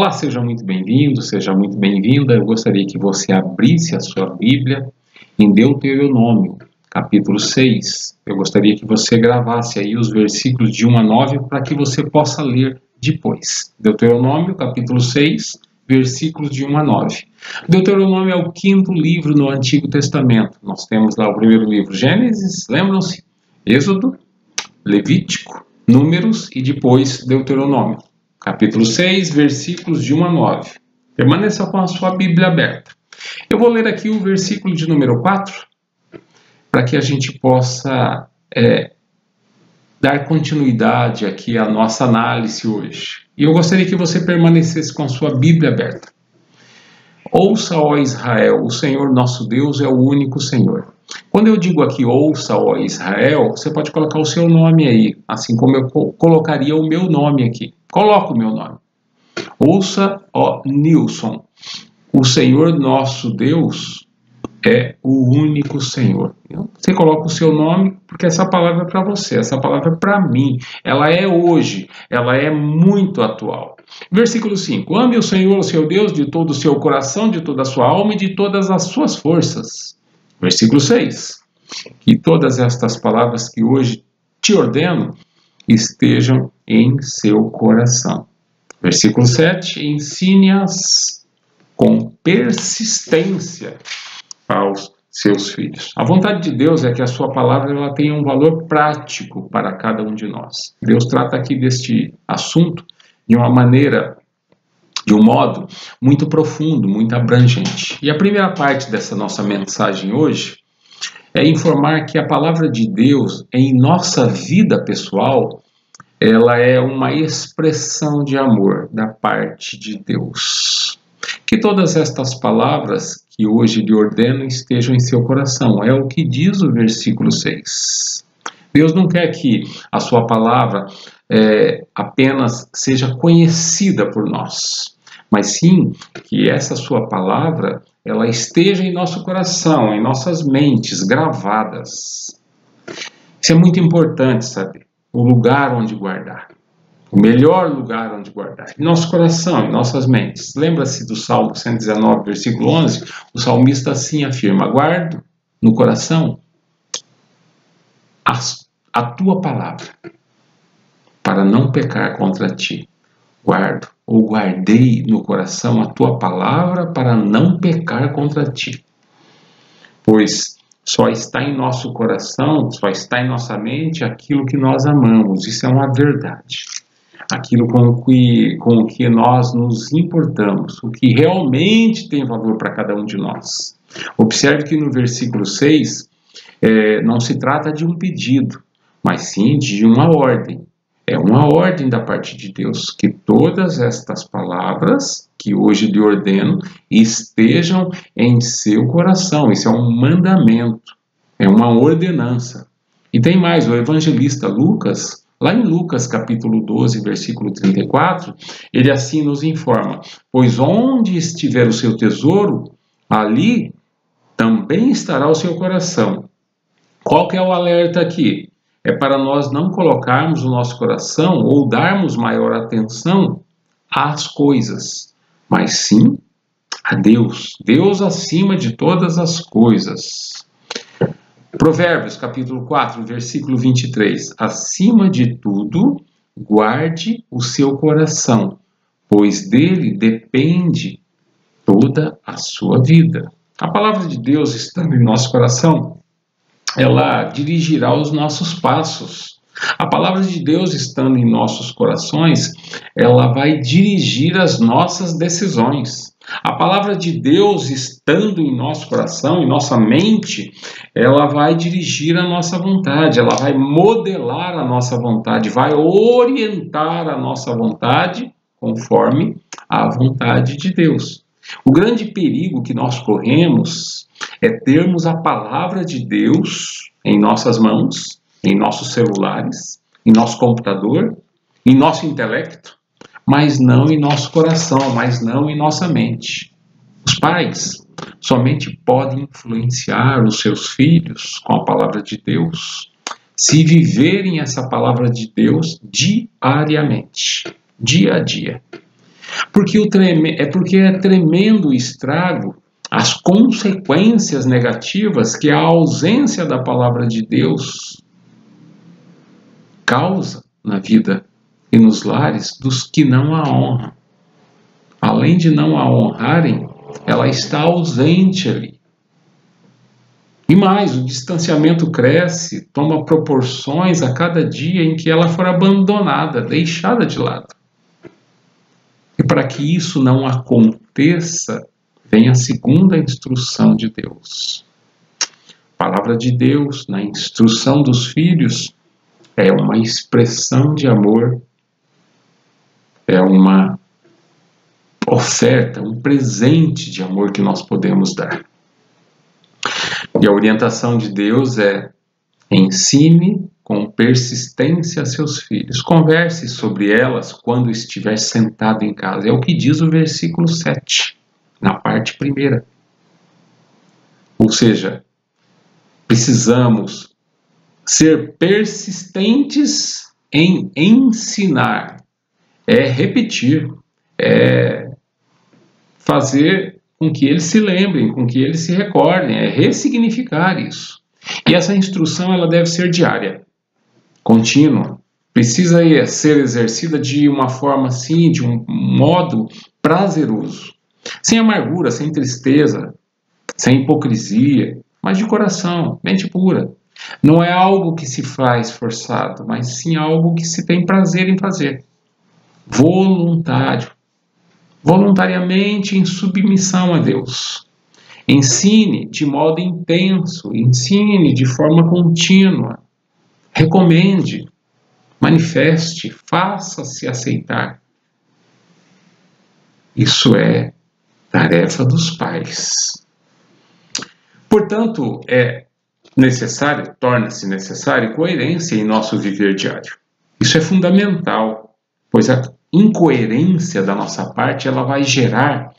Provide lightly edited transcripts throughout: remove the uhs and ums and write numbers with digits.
Olá, seja muito bem-vindo, seja muito bem-vinda. Eu gostaria que você abrisse a sua Bíblia em Deuteronômio, capítulo 6. Eu gostaria que você gravasse aí os versículos de 1 a 9 para que você possa ler depois. Deuteronômio, capítulo 6, versículos de 1 a 9. Deuteronômio é o quinto livro no Antigo Testamento. Nós temos lá o primeiro livro, Gênesis, lembram-se? Êxodo, Levítico, Números e depois Deuteronômio. Capítulo 6, versículos de 1 a 9. Permaneça com a sua Bíblia aberta. Eu vou ler aqui o versículo de número 4, para que a gente possa dar continuidade aqui à nossa análise hoje. E eu gostaria que você permanecesse com a sua Bíblia aberta. Ouça, ó Israel, o Senhor nosso Deus é o único Senhor. Quando eu digo aqui, ouça, ó Israel, você pode colocar o seu nome aí, assim como eu colocaria o meu nome aqui. Coloca o meu nome. Ouça, ó Nilson, o Senhor nosso Deus é o único Senhor. Você coloca o seu nome, porque essa palavra é para você, essa palavra é para mim. Ela é hoje, ela é muito atual. Versículo 5. Ame o Senhor, o seu Deus, de todo o seu coração, de toda a sua alma e de todas as suas forças. Versículo 6. Que todas estas palavras que hoje te ordeno estejam em seu coração. Versículo 7. Ensine-as com persistência aos seus filhos. A vontade de Deus é que a sua palavra ela tenha um valor prático para cada um de nós. Deus trata aqui deste assunto de uma maneira, de um modo muito profundo, muito abrangente. E a primeira parte dessa nossa mensagem hoje é informar que a palavra de Deus em nossa vida pessoal, ela é uma expressão de amor da parte de Deus. Que todas estas palavras que hoje lhe ordeno estejam em seu coração. É o que diz o versículo 6. Deus não quer que a sua palavra apenas seja conhecida por nós, mas sim que essa sua palavra ela esteja em nosso coração, em nossas mentes gravadas. Isso é muito importante, sabe? O lugar onde guardar. O melhor lugar onde guardar. Em nosso coração, em nossas mentes. Lembra-se do Salmo 119, versículo 11? O salmista assim afirma: guardo no coração a tua palavra, para não pecar contra ti. Guardo, ou guardei no coração a tua palavra, para não pecar contra ti. Pois só está em nosso coração, só está em nossa mente aquilo que nós amamos. Isso é uma verdade. Aquilo com o que nós nos importamos, o que realmente tem valor para cada um de nós. Observe que no versículo 6, não se trata de um pedido, mas sim de uma ordem. É uma ordem da parte de Deus, que todas estas palavras que hoje lhe ordeno estejam em seu coração. Isso é um mandamento, é uma ordenança. E tem mais, o evangelista Lucas, lá em Lucas capítulo 12, versículo 34, ele assim nos informa: pois onde estiver o seu tesouro, ali também estará o seu coração. Qual que é o alerta aqui? É para nós não colocarmos o nosso coração ou darmos maior atenção às coisas, mas sim a Deus. Deus acima de todas as coisas. Provérbios, capítulo 4, versículo 23. Acima de tudo, guarde o seu coração, pois dele depende toda a sua vida. A palavra de Deus estando em nosso coração, ela dirigirá os nossos passos. A palavra de Deus estando em nossos corações, ela vai dirigir as nossas decisões. A palavra de Deus estando em nosso coração, em nossa mente, ela vai dirigir a nossa vontade, ela vai modelar a nossa vontade, vai orientar a nossa vontade conforme a vontade de Deus. O grande perigo que nós corremos é termos a palavra de Deus em nossas mãos, em nossos celulares, em nosso computador, em nosso intelecto, mas não em nosso coração, mas não em nossa mente. Os pais somente podem influenciar os seus filhos com a palavra de Deus se viverem essa palavra de Deus diariamente, dia a dia. Porque é tremendo o estrago, as consequências negativas que a ausência da palavra de Deus causa na vida e nos lares dos que não a honram. Além de não a honrarem, ela está ausente ali. E mais, o distanciamento cresce, toma proporções a cada dia em que ela for abandonada, deixada de lado. E para que isso não aconteça, vem a segunda instrução de Deus. A palavra de Deus, na instrução dos filhos, é uma expressão de amor, é uma oferta, um presente de amor que nós podemos dar. E a orientação de Deus é: ensine com persistência a seus filhos. Converse sobre elas quando estiver sentado em casa. É o que diz o versículo 7, na parte primeira. Ou seja, precisamos ser persistentes em ensinar. É repetir, é fazer com que eles se lembrem, com que eles se recordem, é ressignificar isso. E essa instrução ela deve ser diária, contínua. Precisa ser exercida de uma forma assim, de um modo prazeroso. Sem amargura, sem tristeza, sem hipocrisia, mas de coração, mente pura. Não é algo que se faz forçado, mas sim algo que se tem prazer em fazer. Voluntário. Voluntariamente em submissão a Deus. Ensine de modo intenso, ensine de forma contínua. Recomende, manifeste, faça-se aceitar. Isso é tarefa dos pais. Portanto, torna-se necessário coerência em nosso viver diário. Isso é fundamental, pois a incoerência da nossa parte ela vai gerar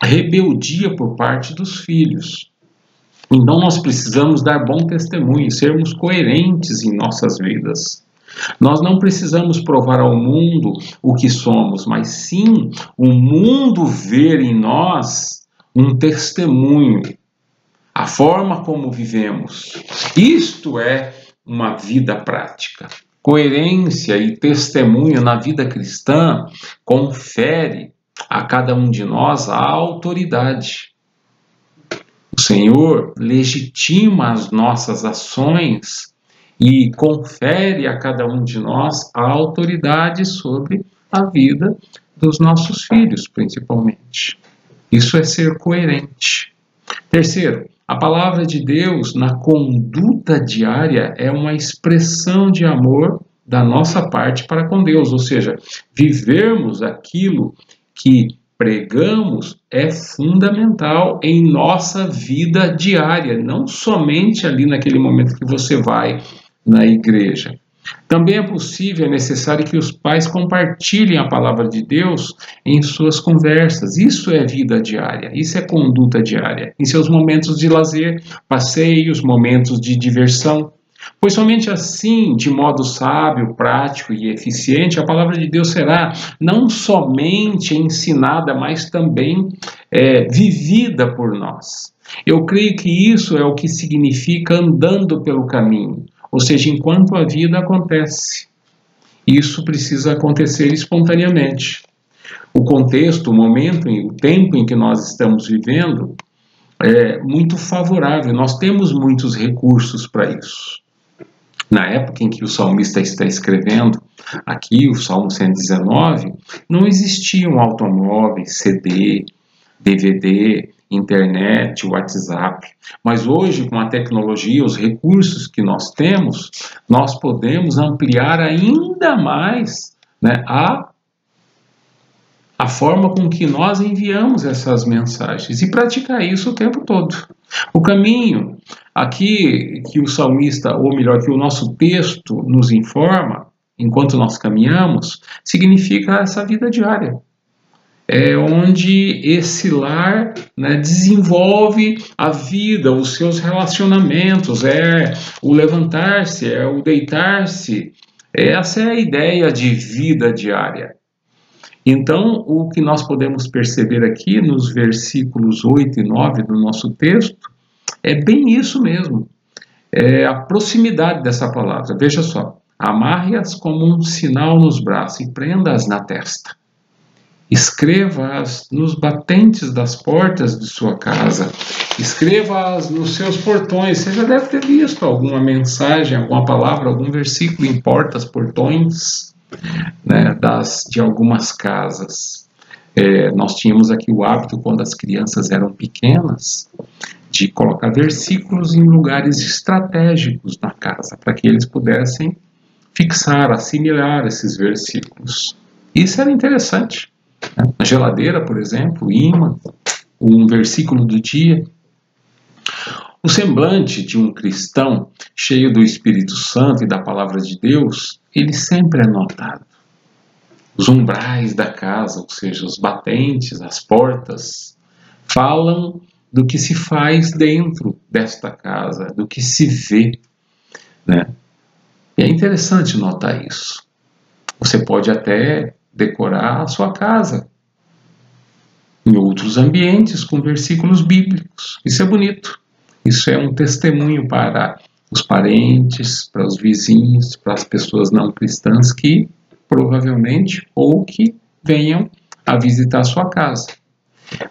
rebeldia por parte dos filhos. Então nós precisamos dar bom testemunho, sermos coerentes em nossas vidas. Nós não precisamos provar ao mundo o que somos, mas sim o mundo ver em nós um testemunho, a forma como vivemos. Isto é uma vida prática. Coerência e testemunho na vida cristã confere a cada um de nós a autoridade. O Senhor legitima as nossas ações e confere a cada um de nós a autoridade sobre a vida dos nossos filhos, principalmente. Isso é ser coerente. Terceiro, a palavra de Deus na conduta diária é uma expressão de amor da nossa parte para com Deus, ou seja, vivermos aquilo que pregamos é fundamental em nossa vida diária, não somente ali naquele momento que você vai na igreja. Também é possível, é necessário que os pais compartilhem a palavra de Deus em suas conversas. Isso é vida diária, isso é conduta diária. Em seus momentos de lazer, passeios, momentos de diversão. Pois somente assim, de modo sábio, prático e eficiente, a palavra de Deus será não somente ensinada, mas também vivida por nós. Eu creio que isso é o que significa andando pelo caminho. Ou seja, enquanto a vida acontece, isso precisa acontecer espontaneamente. O contexto, o momento, o tempo em que nós estamos vivendo é muito favorável. Nós temos muitos recursos para isso. Na época em que o salmista está escrevendo aqui, o Salmo 119, não existiam automóveis, CD, DVD, internet, WhatsApp. Mas hoje, com a tecnologia, os recursos que nós temos, nós podemos ampliar ainda mais, né, a forma com que nós enviamos essas mensagens e praticar isso o tempo todo. O caminho aqui que o salmista, ou melhor, que o nosso texto nos informa, enquanto nós caminhamos, significa essa vida diária. É onde esse lar, né, desenvolve a vida, os seus relacionamentos, é o levantar-se, é o deitar-se. Essa é a ideia de vida diária. Então, o que nós podemos perceber aqui nos versículos 8 e 9 do nosso texto é bem isso mesmo. É a proximidade dessa palavra. Veja só. Amarre-as como um sinal nos braços e prenda-as na testa. Escreva-as nos batentes das portas de sua casa. Escreva-as nos seus portões. Você já deve ter visto alguma mensagem, alguma palavra, algum versículo em portas, portões, né, de algumas casas. Nós tínhamos aqui o hábito, quando as crianças eram pequenas, de colocar versículos em lugares estratégicos na casa, para que eles pudessem fixar, assimilar esses versículos. Isso era interessante. Na geladeira, por exemplo, imã, um versículo do dia. O semblante de um cristão cheio do Espírito Santo e da palavra de Deus, ele sempre é notado. Os umbrais da casa, ou seja, os batentes, as portas, falam do que se faz dentro desta casa, do que se vê, né? E é interessante notar isso. Você pode até decorar a sua casa em outros ambientes com versículos bíblicos. Isso é bonito. Isso é um testemunho para os parentes, para os vizinhos, para as pessoas não cristãs que provavelmente ou que venham a visitar a sua casa.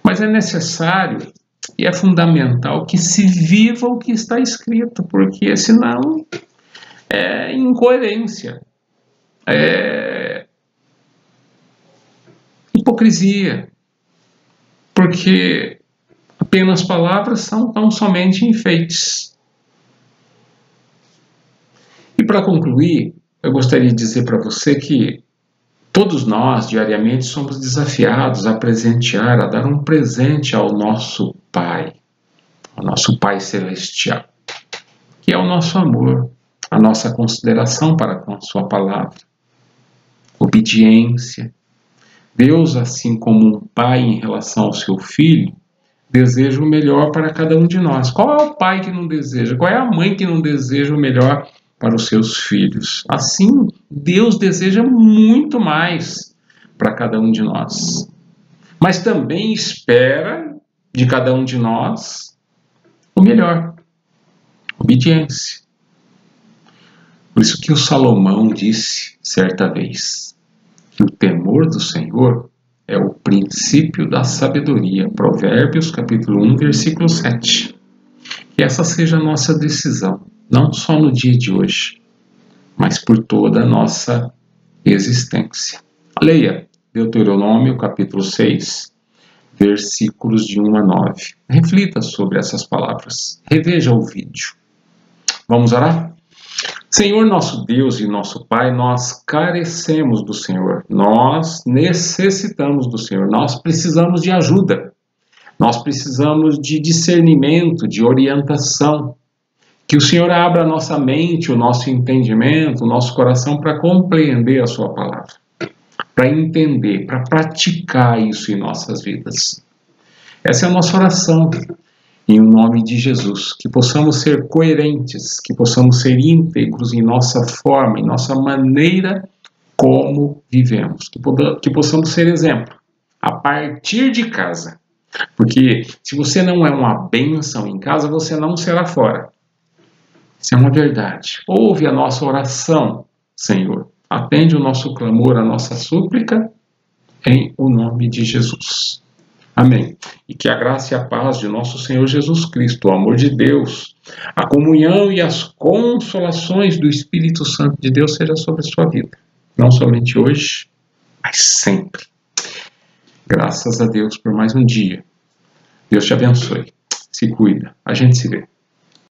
Mas é necessário e é fundamental que se viva o que está escrito, porque senão é incoerência, é hipocrisia, porque apenas palavras são tão somente enfeites. E para concluir, eu gostaria de dizer para você que todos nós, diariamente, somos desafiados a presentear, a dar um presente ao nosso Pai Celestial, que é o nosso amor, a nossa consideração para com a sua palavra, obediência. Deus, assim como um pai em relação ao seu filho, deseja o melhor para cada um de nós. Qual é o pai que não deseja? Qual é a mãe que não deseja o melhor para os seus filhos? Assim, Deus deseja muito mais para cada um de nós. Mas também espera de cada um de nós o melhor. Obediência. Por isso que o Salomão disse certa vez que o temor do Senhor é o princípio da sabedoria. Provérbios capítulo 1, versículo 7. Que essa seja a nossa decisão, não só no dia de hoje, mas por toda a nossa existência. Leia Deuteronômio capítulo 6, versículos de 1 a 9. Reflita sobre essas palavras. Reveja o vídeo. Vamos orar? Senhor, nosso Deus e nosso Pai, nós carecemos do Senhor, nós necessitamos do Senhor, nós precisamos de ajuda, nós precisamos de discernimento, de orientação, que o Senhor abra a nossa mente, o nosso entendimento, o nosso coração para compreender a sua palavra, para entender, para praticar isso em nossas vidas. Essa é a nossa oração. Em nome de Jesus, que possamos ser coerentes, que possamos ser íntegros em nossa forma, em nossa maneira como vivemos, que possamos ser exemplo a partir de casa, porque se você não é uma bênção em casa, você não será fora. Isso é uma verdade. Ouve a nossa oração, Senhor, atende o nosso clamor, a nossa súplica, em o nome de Jesus. Amém. E que a graça e a paz de nosso Senhor Jesus Cristo, o amor de Deus, a comunhão e as consolações do Espírito Santo de Deus seja sobre a sua vida. Não somente hoje, mas sempre. Graças a Deus por mais um dia. Deus te abençoe. Se cuida. A gente se vê.